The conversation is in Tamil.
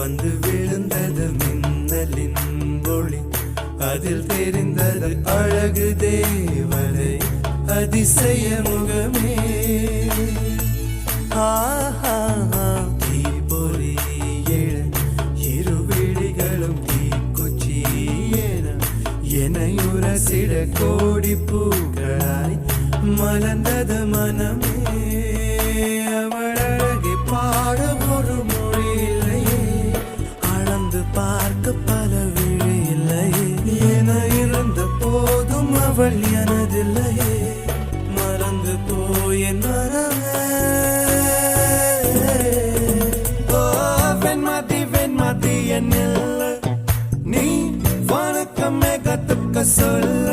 வந்து விழுந்தது மின்னலின் ஒளி, அதில் தெரிந்தது அழகு தேவதை அதிசய முகமே. தீப்பொறி எழ இரு விழிகளும் தீக்குச்சி எனையுரசிட கோடி பூக்களாய் மலர்ந்தது மனமே. அவள் அழகை பாட ஒரு மொழி இல்லையே, அளந்து பார்க்க பல விழி இல்லையே. என இருந்த போதும் அவள் எனதில்லையே, மறந்து போய் என் மனமே. வெண்மதி வெண்மதி என்னில்லை, நீ வணக்கமே கத்துக்க சொல்ல.